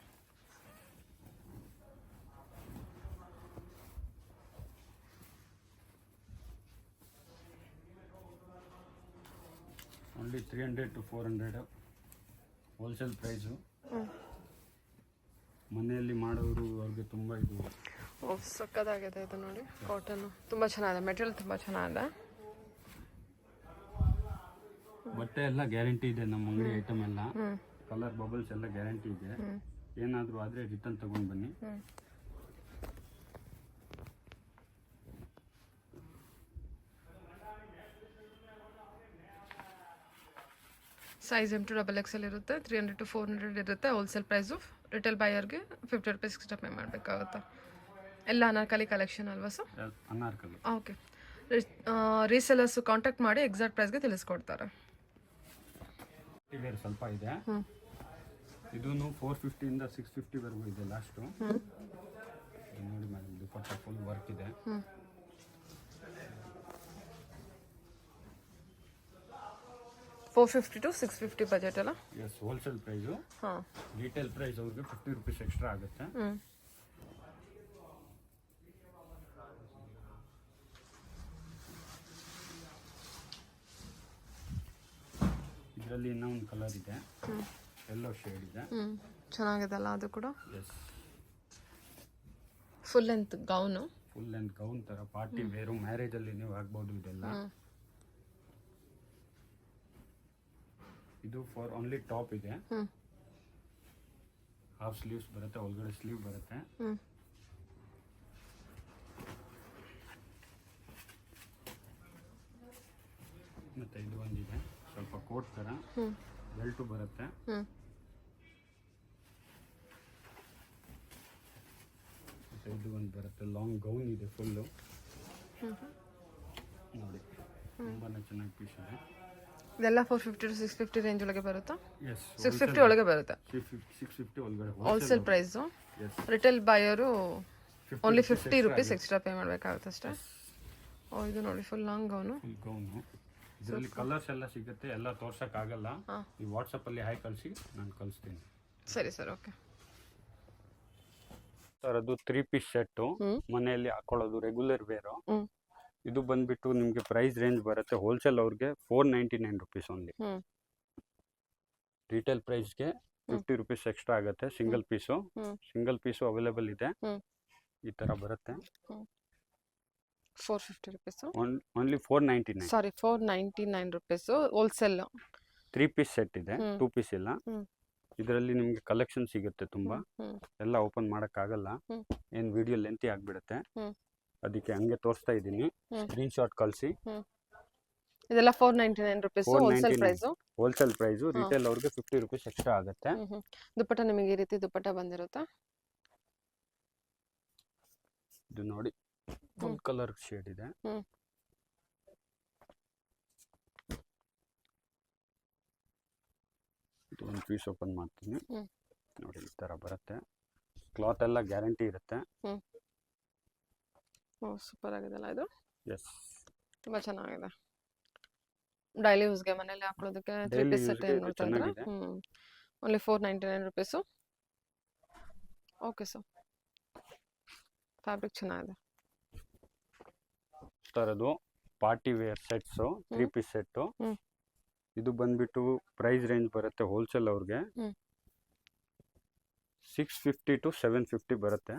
Only 300 to 400 wholesale price. ಮನೆಯಲ್ಲಿ ಮಾಡೋರು ಅವ್ರಿಗೆ ತುಂಬ ಇದು. ಓ ಸಕ್ಕತ್ತಾಗಿದೆ ಇದು ನೋಡಿ, ಕಾಟನ್ನು ತುಂಬ ಚೆನ್ನಾಗಿದೆ, ಮೆಟೀರಿಯಲ್ ತುಂಬ ಚೆನ್ನಾಗಿದೆ. ಬಟ್ಟೆ ಎಲ್ಲ ಗ್ಯಾರಂಟಿ ಇದೆ ನಮ್ಮ ಅಂಗಡಿ ಐಟಮ್ ಎಲ್ಲ. ಕಲರ್ ಬಬಲ್ಸ್ ಎಲ್ಲ ಗ್ಯಾರಂಟಿ ಇದೆ. ಏನಾದರೂ ಆದರೆ ರಿಟರ್ನ್ ತಗೊಂಡು ಬನ್ನಿ. ಸೈಜ್ M2 XXL ಇರುತ್ತೆ, 300 to 400 ಇರುತ್ತೆ. Wholesale price. ರಿಟೇಲ್ ಬೈಯರ್ಗೆ 50 ರೂಪೀಸ್ ಎಕ್ಸ್ಟ್ರಾ ಪೇ ಮಾಡಬೇಕಾಗುತ್ತೆ. ಎಲ್ಲ ಅನಾರ್ಕಲಿ ಕಲೆಕ್ಷನ್ ಅಲ್ವಾ sir? Anarkali. Okay. Resellers contact ಮಾಡಿ ಎಕ್ಸಾಕ್ಟ್ ಪ್ರೈಸ್ಗೆ ತಿಳಿಸ್ಕೊಡ್ತಾರೆ. ವೇರ್ ಸ್ವಲ್ಪ ಇದೆ. ಇದೂ 450 ಇಂದ 650 ವರೆಗೂ ಇದೆ ಲಾಸ್ಟು. ನೋಡಿ ಮೇಡಮ್, ದುಪಟ್ಟ ಫುಲ್ ವರ್ಕ್ ಇದೆ. $450 to $650 ಬಜೆಟ್ ಅಲ್ಲ? Yes, wholesale price. ಹಾಂ, ರಿಟೇಲ್ ಪ್ರೈಸ್ ಅವ್ರಿಗೆ 50 ರೂಪೀಸ್ ಎಕ್ಸ್ಟ್ರಾ ಆಗುತ್ತೆ. ಇದರಲ್ಲಿ ಇನ್ನೂ ಒಂದು ಕಲರ್ ಇದೆ, ಯೆಲ್ಲೋ ಶೇಡ್ ಇದೆ. ಚೆನ್ನಾಗಿದೆಲ್ಲ ಅದು ಕೂಡ. Yes, full length gown. Full length gown ಥರ ಪಾರ್ಟಿ ವೇರು, ಮ್ಯಾರೇಜಲ್ಲಿ ನೀವು ಆಗ್ಬೋದು ಇದೆಲ್ಲ. ಇದು ಫಾರ್ ಓನ್ಲಿ ಟಾಪ್ ಇದೆ. ಹಾಫ್ ಸ್ಲೀವ್ಸ್ ಬರುತ್ತೆ, ಒಳಗಡೆ ಸ್ಲೀವ್ ಬರುತ್ತೆ. ಮತ್ತೆ ಇದು ಒಂದಿದೆ, ಸ್ವಲ್ಪ ಕೋಟ್ ಥರ ಬೆಲ್ಟು ಬರುತ್ತೆ. ಮತ್ತೆ ಇದು ಒಂದು ಬರುತ್ತೆ, ಲಾಂಗ್ ಗೌನ್ ಇದೆ ಫುಲ್ಲು. ನೋಡಿ, ತುಂಬಾ ಚೆನ್ನಾಗಿ ಪೀಸ್ ಇದೆ. ಇದೆಲ್ಲ 450 to 650 ರೇಂಜ್ ಒಳಗೆ ಬರುತ್ತಾ? ಎಸ್, 650 ಒಳಗೆ ಬರುತ್ತೆ. 650 ಒಳಗಡೆ wholesale price. Retail buyer only 50 rupees extra pay ಮಾಡಬೇಕಾಗುತ್ತೆ ಅಷ್ಟೇ. ಓ, ಇದು ನೋಡಿ full long gown. Full gown. ಇದರಲ್ಲಿ ಕಲರ್ಸ್ ಎಲ್ಲ ಸಿಗುತ್ತೆ, ಎಲ್ಲ ತೋರ್ಸೋಕ್ಕಾಗಲ್ಲ. ನೀವು ವಾಟ್ಸಪ್ಪಲ್ಲಿ ಹಾಯ್ ಕಳಿಸಿ, ನಾನು ಕಳಿಸ್ತೀನಿ. ಸರಿ ಸರ್, ಓಕೆ ಸರ್. ಅದು 3 ಪೀಸ್ ಸೆಟ್ಟು, ಮನೆಯಲ್ಲಿ ಹಾಕೊಳ್ಳೋದು ರೆಗ್ಯುಲರ್ ವೇರು. ಇದು ಬಂದ್ಬಿಟ್ಟು ನಿಮಗೆ ಪ್ರೈಸ್ ರೇಂಜ್ ಬರುತ್ತೆ ಹೋಲ್ಸೇಲ್ ಅವ್ರಿಗೆ 499 ರೂಪೀಸ್ ಓನ್ಲಿ. ರಿಟೇಲ್ ಪ್ರೈಸ್ಗೆ 50 ರೂಪೀಸ್ ಎಕ್ಸ್ಟ್ರಾ ಆಗುತ್ತೆ. ಸಿಂಗಲ್ ಪೀಸು ಅವೈಲೇಬಲ್ ಇದೆ. ಈ ಥರ ಬರುತ್ತೆ. 450 rupees. Only 499. Sorry, 499 rupees wholesale. 3 piece set ಇದೆ, 2 ಪೀಸ್ ಇಲ್ಲ. ಇದರಲ್ಲಿ ನಿಮಗೆ ಕಲೆಕ್ಷನ್ ಸಿಗುತ್ತೆ ತುಂಬ. ಎಲ್ಲ ಓಪನ್ ಮಾಡೋಕ್ಕಾಗಲ್ಲ, ಏನು ವಿಡಿಯೋ ಲೆಂತಿ ಆಗಿಬಿಡುತ್ತೆ. ಅದಕ್ಕೆ ಹಂಗೆ ತೋರಿಸ್ತಾ ಇದ್ದೀನಿ, ಸ್ಕ್ರೀನ್ಶಾಟ್ ಕಳಿಸಿ. ಇದೆಲ್ಲ 499 rupees wholesale price. Wholesale price. Retail ಅವ್ರಿಗೆ 50 ರೂಪೀಸ್ ಎಕ್ಸ್ಟ್ರಾ ಆಗುತ್ತೆ. ದುಪ್ಪಟ್ಟ ನಿಮಗೆ ಈ ರೀತಿ ದುಪ್ಪಟ್ಟ ಬಂದಿರುತ್ತೆ. ಇದು ನೋಡಿ, ಫುಲ್ ಕಲರ್ ಶೇಡ್ ಇದೆ. ಇದು ಒಂದು ಪೀಸ್ ಓಪನ್ ಮಾಡ್ತೀನಿ. ನೋಡಿ, ಈ ಥರ ಬರುತ್ತೆ. ಕ್ಲಾತ್ ಎಲ್ಲ ಗ್ಯಾರಂಟಿ ಇರುತ್ತೆ. ಓ, ಸೂಪರ್ ಆಗಿದೆಲ್ಲ ಇದು. ಎಸ್, ತುಂಬ ಚೆನ್ನಾಗಿದೆ. ಡೈಲಿ ಯೂಸ್ಗೆ ಮನೇಲಿ ಹಾಕೊಳ್ಳೋದಕ್ಕೆ 3 ಪೀಸ್ ಸೆಟ್ ಏನು ನೋಡ್ತಾ ಇದ್ರೆ only 499 rupees. Okay sir, fabric ಚೆನ್ನಾಗಿದೆ. ಥರದ್ದು party wear sets, 3 piece set. ಇದು ಬಂದ್ಬಿಟ್ಟು ಪ್ರೈಸ್ ರೇಂಜ್ ಬರುತ್ತೆ ಹೋಲ್ಸೇಲ್ ಅವ್ರಿಗೆ 650 to 750 ಬರುತ್ತೆ.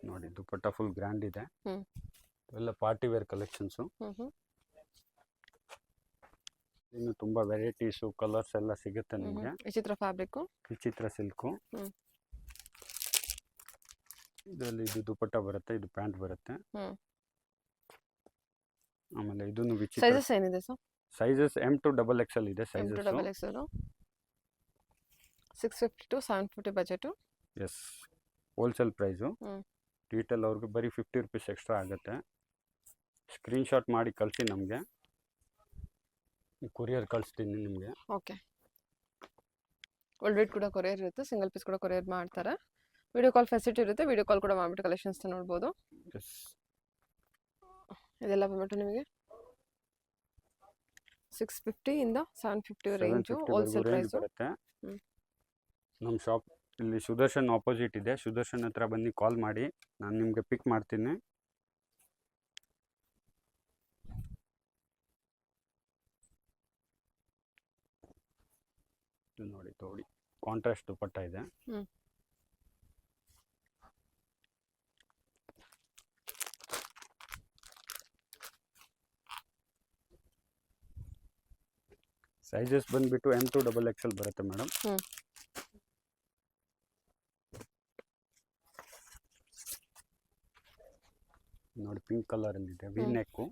ನೋಡಿ, ದುಪಟ್ಟ ಫುಲ್ ಗ್ರ್ಯಾಂಡ್ ಇದೆ. ಎಲ್ಲ ಪಾರ್ಟಿ ವೇರ್ ಕಲೆಕ್ಷನ್ಸು. ಇನ್ನು ತುಂಬ ವೆರೈಟೀಸು, ಕಲರ್ಸ್ ಎಲ್ಲ ಸಿಗುತ್ತೆ ನಿಮಗೆ. ವಿಚಿತ್ರ ಫ್ಯಾಬ್ರಿಕ್ಕು, ವಿಚಿತ್ರ ಸಿಲ್ಕು. ಇದರಲ್ಲಿ ಇದು ದುಪಟ್ಟ ಬರುತ್ತೆ, ಇದು ಪ್ಯಾಂಟ್ ಬರುತ್ತೆ. ಆಮೇಲೆ ಇದನ್ನು ವಿಚಿತ್ರ. ಸೈಜಸ್ ಏನಿದೆ sir? Sizes M to XXL ಇದೆ sizes. XXL 650 to 750 budget. Yes, wholesale price. Retail ಅವ್ರಿಗೆ ಬರೀ 50 ರೂಪೀಸ್ ಎಕ್ಸ್ಟ್ರಾ ಆಗುತ್ತೆ. ಸ್ಕ್ರೀನ್ಶಾಟ್ ಮಾಡಿ ಕಳಿಸಿ ನಮಗೆ, ಕೊರಿಯರ್ ಕಳಿಸ್ತೀನಿ ನಿಮಗೆ. ಓಕೆ, ವರ್ಲ್ಡ್ ಕೂಡ ಕೊರಿಯರ್ ಇರುತ್ತೆ, ಸಿಂಗಲ್ ಪೀಸ್ ಕೂಡ ಕೊರಿಯರ್ ಮಾಡ್ತಾರೆ. ವಿಡಿಯೋ ಕಾಲ್ ಫೆಸಿಲಿಟಿ ಇರುತ್ತೆ, ವಿಡಿಯೋ ಕಾಲ್ ಕೂಡ ಮಾಡಿಬಿಟ್ಟು ಕಲೆಕ್ಷನ್ಸ್ನ ನೋಡ್ಬೋದು. ಎಸ್, ಇದೆಲ್ಲ ಬಂದ್ಬಿಟ್ಟು ನಿಮಗೆ 650 ಇಂದ 750 ರೇಂಜು 750 ಹೋಲ್ಸೇಲ್ ರೇಂಜ್ ಪ್ರೈಸು. ಬರುತ್ತೆ. ಹ್ಮ್. ನಮ್ಮ ಶಾಪ್ ಇಲ್ಲಿ ಸುದರ್ಶನ್ ಆಪೋಸಿಟ್ ಇದೆ. ಸುದರ್ಶನ್ ಹತ್ರ ಬನ್ನಿ, ಕಾಲ್ ಮಾಡಿ, ನಾನು ನಿಮಗೆ ಪಿಕ್ ಮಾಡ್ತೀನಿ. ಇದು ನೋಡಿ ಕಾಂಟ್ರಾಸ್ಟ್ ದುಪಟ್ಟ ಇದೆ. ಹ್ಮ್. ಸೈಜಸ್ ಬಂದ್ಬಿಟ್ಟು M2 XXL ಬರುತ್ತೆ ಮೇಡಮ್. ಹ್ಮ್. ನೋಡಿ ಪಿಂಕ್ ಕಲರ್ ಅಲ್ಲಿ ಇದೆ, ವಿ ನೆಕ್ಕು.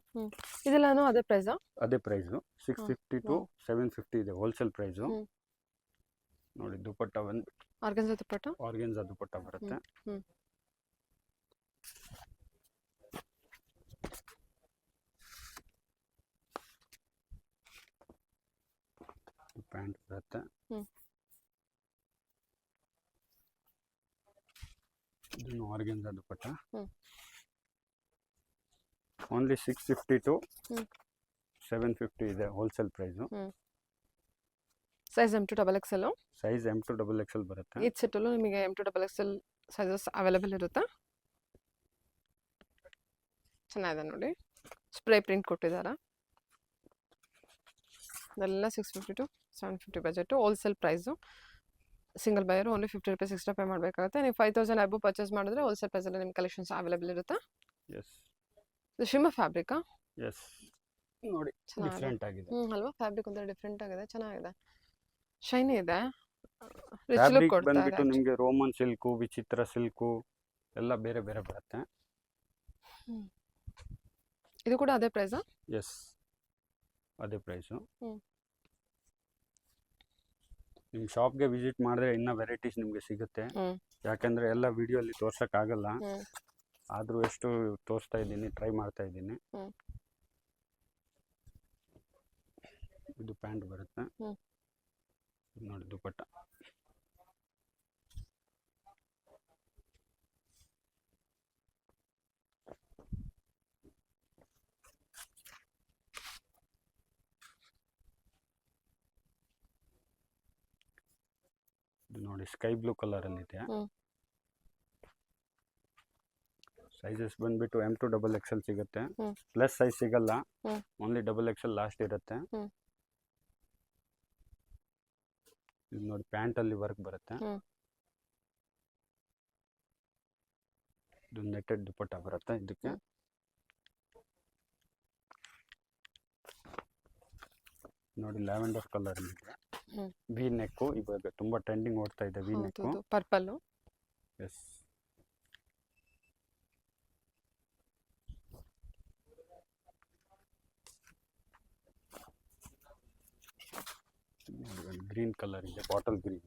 ಇದೆಲ್ಲಾನು ಅದೇ ಪ್ರೈಸಾ? ಅದೇ ಪ್ರೈಸು 650 to 750 ಇದೆ ಹೋಲ್ಸೇಲ್ ಪ್ರೈಸು. ಹ್ಮ್. ನೋಡಿ ದುಪಟ್ಟ ಬಂದ್ಬಿಟ್ಟು ಆರ್ಗನ್ಸಾ ದುಪಟ್ಟ. ಆರ್ಗೆನ್ಸಾ ದುಪಟ್ಟ ಬರುತ್ತೆ. ಹ್ಮ್. ಪ್ಯಾಂಟ್ ಬರುತ್ತೆ. ಹ್ಮ್. ಇದನ್ನು organza dupatta. Hmm. Only 650 to hmm. 750 ಇದೆ wholesale price. Hmm. Size M2 XXL. Size M2 XXL ಬರುತ್ತೆ. ಈ ಸೆಟ್ಟಲ್ಲೂ ನಿಮಗೆ M2 XXL ಸೈಜಸ್ ಅವೈಲೇಬಲ್ ಇರುತ್ತೆ. ಚೆನ್ನಾಗಿದೆ ನೋಡಿ, ಸ್ಪ್ರೇ ಪ್ರಿಂಟ್ ಕೊಟ್ಟಿದ್ದಾರೆ. ಇದೆಲ್ಲ 650 to 750 budget, wholesale price. Single buyer only 50 rupees extra pay ಮಾಡಬೇಕಾಗುತ್ತೆ. ನೀವು 5000 ಅಬೋ ಪರ್ಚೇಸ್ ಮಾಡಿದ್ರೆ ಹೋಲ್ಸೇಲ್ ಪ್ರೈಸಲ್ಲಿ ನಿಮ್ಮ ಕಲೆಕ್ಷನ್ಸ್ ಅವೈಲೇಬಲ್ ಇರುತ್ತೆ. ಎಸ್. ಇದು ಶಿಮ್ಮ ಫ್ಯಾಬ್ರಿಕಾ? ಎಸ್. ನೋಡಿ ಡಿಫ್ರೆಂಟ್ ಆಗಿದೆ. ಅಲ್ವಾ, ಫ್ಯಾಬ್ರಿಕ್ ಒಂಥರ ಡಿಫ್ರೆಂಟ್ ಆಗಿದೆ, ಚೆನ್ನಾಗಿದೆ, ಶೈನಿ ಇದೆ, ರಿಚ್ ಲುಕ್ ಫ್ಯಾಬ್ರಿಕ್ ಕೊಡ್ತಾ ಬಂದ್ಬಿಟ್ಟು ಇದೆ. ನಿಮಗೆ ರೋಮನ್ ಸಿಲ್ಕು, ವಿಚಿತ್ರ ಸಿಲ್ಕು ಎಲ್ಲ ಬೇರೆ ಬೇರೆ ಬರುತ್ತೆ. ಇದು ಕೂಡ ಅದೇ ಪ್ರೈಸಾ? ಎಸ್, ಅದೇ ಪ್ರೈಸು. ನಿಮ್ಮ ಶಾಪ್ಗೆ ವಿಸಿಟ್ ಮಾಡಿದ್ರೆ ಇನ್ನೂ ವೆರೈಟೀಸ್ ನಿಮಗೆ ಸಿಗುತ್ತೆ. ಯಾಕಂದರೆ ಎಲ್ಲ ವಿಡಿಯೋಲಿ ತೋರ್ಸೋಕ್ಕಾಗಲ್ಲ, ಆದರೂ ಎಷ್ಟು ತೋರಿಸ್ತಾ ಇದ್ದೀನಿ, ಟ್ರೈ ಮಾಡ್ತಾ ಇದ್ದೀನಿ. ಇದು ಪ್ಯಾಂಟ್ ಬರುತ್ತೆ. ನೋಡಿ ದುಪಟ್ಟ. ಇದು ನೋಡಿ ಸ್ಕೈ ಬ್ಲೂ ಕಲರ್ ಅಲ್ಲಿ ಇದೆ. ಸೈಜಸ್ ಬಂದ್ಬಿಟ್ಟು M2 XXL ಸಿಗುತ್ತೆ. ಪ್ಲಸ್ ಸೈಜ್ ಸಿಗಲ್ಲ, ಓನ್ಲಿ XXL ಲಾಸ್ಟ್ ಇರುತ್ತೆ. ಇದು ನೋಡಿ ಪ್ಯಾಂಟ್ ಅಲ್ಲಿ ವರ್ಕ್ ಬರುತ್ತೆ. ಇದು ನೆಟ್ಟೆಡ್ ದುಪಟ್ಟ ಬರುತ್ತೆ ಇದಕ್ಕೆ. ನೋಡಿ ಲ್ಯಾವೆಂಡರ್ ಕಲರ್ ಇದೆ, ವಿ ನೆಕ್ಕು. ಇವಾಗ ತುಂಬಾ ಟ್ರೆಂಡಿಂಗ್ ಓಡ್ತಾ ಇದೆ V neck. Purple. Yes. Green colour ಇದೆ, ಬಾಟಲ್ ಗ್ರೀನ್.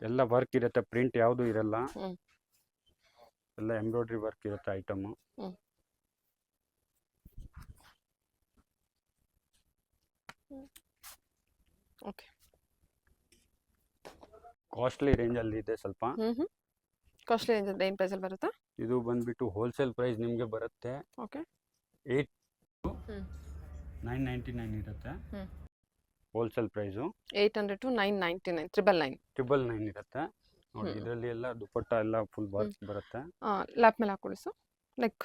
ಎಲ್ಲ ವರ್ಕ್ ಇರುತ್ತೆ, ಪ್ರಿಂಟ್ ಯಾವುದು ಇರಲ್ಲ, ಎಲ್ಲ ಎಂಬ್ರಾಯ್ಡ್ರಿ ವರ್ಕ್ ಇರುತ್ತೆ ಐಟಮ್. ಓಕೆ, ಕಾಸ್ಟ್ಲಿ ರೇಂಜ್ ಅಲ್ಲಿ ಇದೆ ಸ್ವಲ್ಪ. ಕಾಸ್ಟ್ಲಿ ರೇಂಜ್ ಅಂದ್ರೆ ಏನು ಪ್ರೈಸಲ್ಲಿ ಬರುತ್ತೆ? ಇದು ಬಂದ್ಬಿಟ್ಟು ಹೋಲ್ಸೇಲ್ ಪ್ರೈಸ್ ನಿಮಗೆ ಬರುತ್ತೆ. ಓಕೆ, 8 to 999 ಇರುತ್ತೆ ಹೋಲ್ಸೇಲ್ ಪ್ರೈಸು. 800 to 999, 999 ಇರುತ್ತೆ. ನೋಡಿ ಇದರಲ್ಲಿ ಎಲ್ಲ ದುಪಟ್ಟ ಎಲ್ಲ ಫುಲ್ ವರ್ಕ್ ಬರುತ್ತೆ. ಲ್ಯಾಪ್ ಮೇಲೆ ಹಾಕೊಳ್ಳಿ sir, like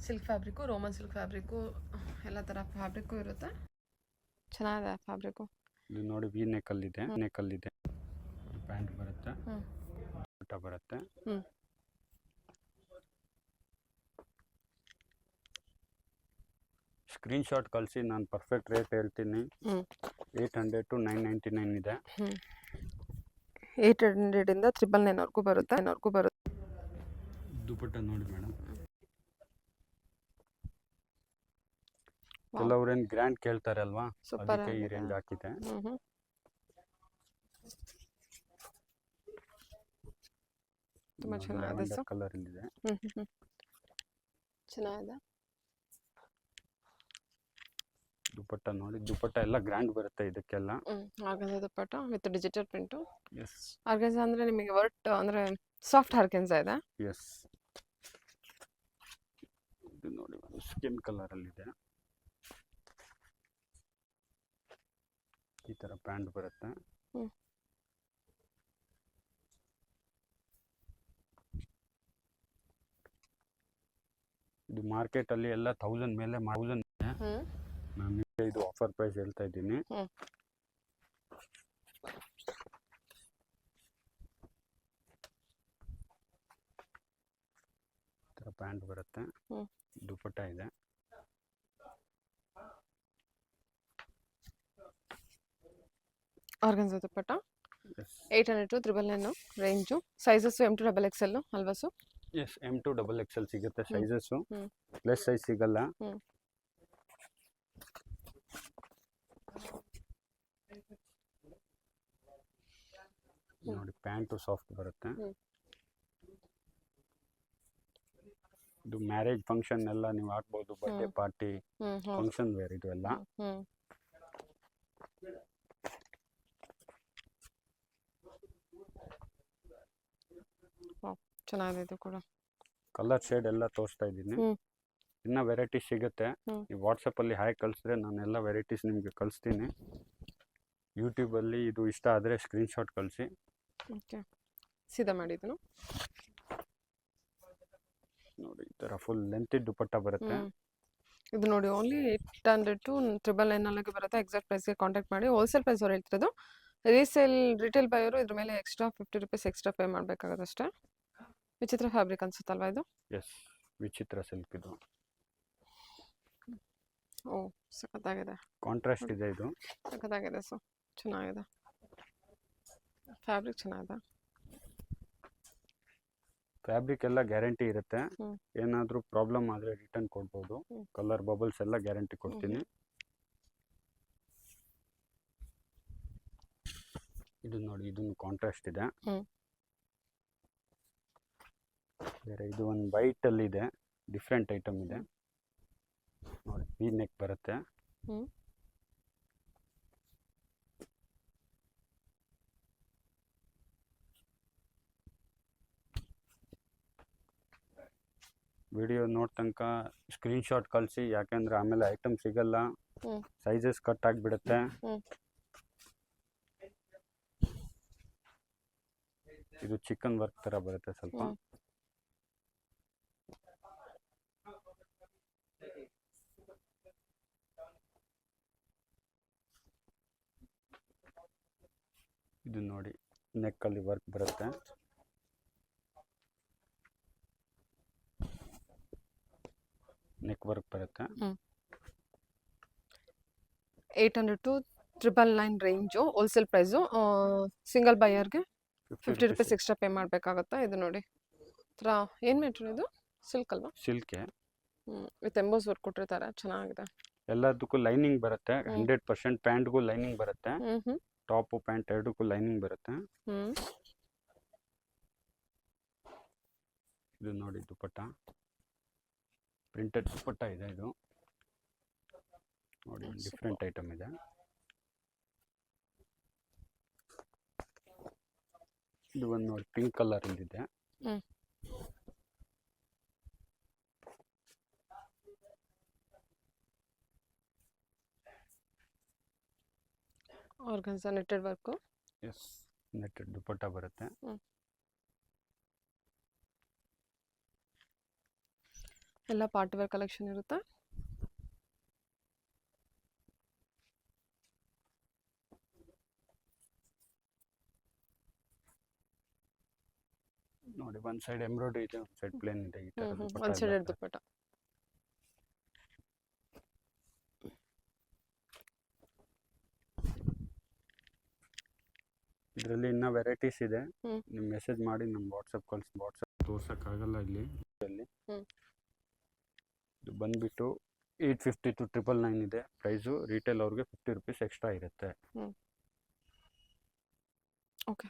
silk fabric, Roman silk fabric, ಎಲ್ಲ ಥರ ಫ್ಯಾಬ್ರಿಕ್ಕು ಇರುತ್ತೆ. ಚೆನ್ನಾಗಿದೆ ಫ್ಯಾಬ್ರಿಕ್ಕು. ಇದು ನೋಡಿ ವಿ ನೆಕ್ಕಲ್ಲಿದೆ, ನೆಕ್ಕಲ್ಲಿದೆ. ಪ್ಯಾಂಟ್ ಬರುತ್ತೆ, ದುಪಟ್ಟ ಬರುತ್ತೆ. ಸ್ಕ್ರೀನ್ ಶಾಟ್ ಕಳಿಸಿ, ನಾನು ಪರ್ಫೆಕ್ಟ್ ರೇಟ್ ಹೇಳ್ತೀನಿ. 800 to 999 ಇದೆ. 800 ಇಂದ 999 ಬರುತ್ತೆ. ದುಪಟ್ಟ ನೋಡಿ ಮೇಡಮ್, ಕೆಲವ್ರೇನು ಗ್ರ್ಯಾಂಡ್ ಕೇಳ್ತಾರೆ ಅಲ್ವಾ, ಅದಕ್ಕೆ ಈ ರೇಂಜ್ ಹಾಕಿದೆ. ತುಂಬ ಚೆನ್ನಾಗಿದೆ ಕಲರ್ ಇದೆ. ಚೆನ್ನಾಗಿದೆ. ದುಪಟ್ಟ ನೋಡಿ, ದುಪಟ್ಟ ಎಲ್ಲ ಗ್ರ್ಯಾಂಡ್ ಬರುತ್ತೆ ಇದಕ್ಕೆಲ್ಲ. Organza dupatta with digital print. Yes organza ಅಂದರೆ ನಿಮಗೆ ವರ್ಟ್ ಅಂದರೆ ಸಾಫ್ಟ್ ಆರ್ಗನ್ಸಾ ಇದೆ. ಎಸ್. ಇದು ನೋಡಿ ಒಂದು ಸ್ಕಿನ್ ಕಲರಲ್ಲಿದೆ, ಈ ಥರ ಪ್ಯಾಂಟ್ ಬರುತ್ತೆ. ಹ್ಮ್. ಇದು ಮಾರ್ಕೆಟಲ್ಲಿ ಎಲ್ಲ 1000 ಮೇಲೆ 1000 ಇದೆ. ನಾನು ಇದು ಆಫರ್ ಪ್ರೈಸ್ ಹೇಳ್ತಾ ಇದ್ದೀನಿ. ಈ ಥರ ಪ್ಯಾಂಟ್ ಬರುತ್ತೆ, ದುಪಟ್ಟ ಇದೆ. Organza dupatta yes 800 to 999 range. Sizes M to XXL ಅಲ್ವಾ ಸು? ಎಸ್, M to XXL ಸಿಗುತ್ತೆ ಸೈಜಸ್ಸು. ಹ್ಮ್. ಪ್ಲಸ್ ಸೈಜ್ ಸಿಗಲ್ಲ. ನೋಡಿ ಪ್ಯಾಂಟು ಸಾಫ್ಟ್ ಬರುತ್ತೆ. ಇದು ಮ್ಯಾರೇಜ್ ಫಂಕ್ಷನ್ ಎಲ್ಲ ನೀವು ಹಾಕ್ಬೋದು, ಬರ್ಡೇ ಪಾರ್ಟಿ ಫಂಕ್ಷನ್ ವೇರ್ ಇದು ಎಲ್ಲ. ಚೆನ್ನಾಗಿದೆ ಇದು ಕೂಡ. ಕಲರ್ ಶೇಡ್ ಎಲ್ಲ ತೋರಿಸ್ತಾ ಇದ್ದೀನಿ. ಇನ್ನ ವೆರೈಟೀಸ್ ಸಿಗುತ್ತೆ. ನೀವು ವಾಟ್ಸಪ್ಪಲ್ಲಿ ಹಾಯ್ ಕಳಿಸಿದ್ರೆ ನಾನು ಎಲ್ಲ ವೆರೈಟೀಸ್ ನಿಮಗೆ ಕಳಿಸ್ತೀನಿ. ಯೂಟ್ಯೂಬಲ್ಲಿ ಇದು ಇಷ್ಟ ಆದರೆ ಸ್ಕ್ರೀನ್ಶಾಟ್ ಕಳಿಸಿ. ಓಕೆ, ಸೀದಾ ಮಾಡಿದನು ನೋಡಿ, ಈ ಥರ ಫುಲ್ ಲೆಂತ್ ದುಪಟ್ಟ ಬರುತ್ತೆ. ಇದು ನೋಡಿ ಓನ್ಲಿ 800 to 999 ಬರುತ್ತೆ. ಎಕ್ಸಾಕ್ಟ್ ಪ್ರೈಸ್ಗೆ ಕಾಂಟ್ಯಾಕ್ಟ್ ಮಾಡಿ. ಹೋಲ್ಸೇಲ್ ಪ್ರೈಸ್ ಅವ್ರು ಹೇಳ್ತಿರೋದು. ರಿಟೇಲ್ ಬೈಯರು ಇದ್ರ ಮೇಲೆ ಎಕ್ಸ್ಟ್ರಾ 50 ರೂಪೀಸ್ ಎಕ್ಸ್ಟ್ರಾ ಪೇ ಮಾಡಬೇಕಾಗುತ್ತೆ ಅಷ್ಟೇ. ವಿಚಿತ್ರ ಫ್ಯಾಬ್ರಿಕ್ ಅನ್ಸುತ್ತಲ್ವಾ ಇದು? ಎಸ್, ವಿಚಿತ್ರ ಸಿಲ್ಕ್ ಇದು. ಓ, ಸಖತ್ತಾಗಿದೆ. ಕಾಂಟ್ರಾಸ್ಟ್ ಇದೆ ಇದು. ಸಖತ್ತಾಗಿದೆ. ಸೊ ಚೆನ್ನಾಗಿದೆ, ಫ್ಯಾಬ್ರಿಕ್ ಚೆನ್ನಾಗಿದೆ. ಫ್ಯಾಬ್ರಿಕ್ ಎಲ್ಲ ಗ್ಯಾರಂಟಿ ಇರುತ್ತೆ. ಏನಾದರೂ ಪ್ರಾಬ್ಲಮ್ ಆದರೆ ರಿಟರ್ನ್ ಕೊಡ್ಬೋದು. ಕಲರ್ ಬಬಲ್ಸ್ ಎಲ್ಲ ಗ್ಯಾರಂಟಿ ಕೊಡ್ತೀನಿ. ಇದು ನೋಡಿ, ಇದನ್ನು ಕಾಂಟ್ರಾಸ್ಟ್ ಇದೆ. ಬೇರೆ ಇದು ಒಂದು ವೈಟ್ ಅಲ್ಲಿ ಇದೆ, ಡಿಫ್ರೆಂಟ್ ಐಟಮ್ ಇದೆ ನೋಡಿ. ವಿ ನೆಕ್ ಬರುತ್ತೆ. ವಿಡಿಯೋ ನೋಡ್ ತನಕ ಸ್ಕ್ರೀನ್ಶಾಟ್ ಕಳಿಸಿ, ಯಾಕೆಂದ್ರೆ ಆಮೇಲೆ ಐಟಮ್ ಸಿಗಲ್ಲ, ಸೈಜಸ್ ಕಟ್ ಆಗಿಬಿಡುತ್ತೆ. ಇದು ಚಿಕನ್ ವರ್ಕ್ ತರ ಬರುತ್ತೆ ಸ್ವಲ್ಪ. ಇದು ನೋಡಿ, ನೆಕ್ ಅಲ್ಲಿ ವರ್ಕ್ ಬರುತ್ತೆ. ನೆಕ್ ವರ್ಕ್ ಬರುತ್ತೆ. 800 to 999 range. Wholesale price. Single ಬೈಯರ್ಗೆ 50 ರೂಪೀಸ್ ಎಕ್ಸ್ಟ್ರಾ ಪೇ ಮಾಡಬೇಕಾಗುತ್ತೆ. ಇದು ನೋಡಿ, ಥರ ಏನು ಮೆಟೀರಿಯಲ್ ಇದು? ಸಿಲ್ಕ್ ಅಲ್ವಾ? ಸಿಲ್ಕೆ ವಿತ್ ಎಂಬೋಸ್ ವರ್ಕ್ ಕೊಟ್ಟಿರ್ತಾರೆ, ಚೆನ್ನಾಗಿದೆ. ಎಲ್ಲದಕ್ಕೂ ಲೈನಿಂಗ್ ಬರುತ್ತೆ. 100% ಪ್ಯಾಂಟ್ಗೂ ಲೈನಿಂಗ್ ಬರುತ್ತೆ. ಟಾಪ್ ಪ್ಯಾಂಟ್ ಎರಡಕ್ಕೂ ಲೈನಿಂಗ್ ಬರುತ್ತೆ. ಇದು ನೋಡಿ ದುಪಟ್ಟ, ಪ್ರಿಂಟೆಡ್ ದುಪಟ್ಟ ಇದೆ. ಇದು ನೋಡಿ, ಡಿಫ್ರೆಂಟ್ ಐಟಮ್ ಇದೆ. ಇದು ಒಂದು ನೋಡಿ, ಪಿಂಕ್ ಕಲರ್ ಇದೆ. Organza netted work. Yes, netted dupatta ಬರುತ್ತೆ. ಎಲ್ಲ ಪಾರ್ಟಿ ವೇರ್ ಕಲೆಕ್ಷನ್ ಇರುತ್ತೆ. ನೋಡಿ, ಒಂದು ಸೈಡ್ ಎಂಬ್ರಾಯ್ಡ್ರಿ ಇದೆ, ಒಂದು ಸೈಡ್ ಪ್ಲೇನ್ ಇದೆ. ಈ ತರ ಒಂದು ಸೈಡೆಡ್ ದುಪ್ಪಟ್ಟ. ಇದರಲ್ಲಿ ಇನ್ನೂ ವೆರೈಟೀಸ್ ಇದೆ. ನೀವು ಮೆಸೇಜ್ ಮಾಡಿ ನಮ್ಮ ವಾಟ್ಸಪ್ ಕಳಿಸಿ. ವಾಟ್ಸಪ್ ತೋರ್ಸೋಕ್ಕಾಗಲ್ಲ ಇಲ್ಲಿ. ಇದು ಬಂದ್ಬಿಟ್ಟು 850 to 999 ಇದೆ ಪ್ರೈಸು. ರಿಟೇಲ್ ಅವ್ರಿಗೆ 50 ರೂಪೀಸ್ ಎಕ್ಸ್ಟ್ರಾ ಇರುತ್ತೆ. ಓಕೆ.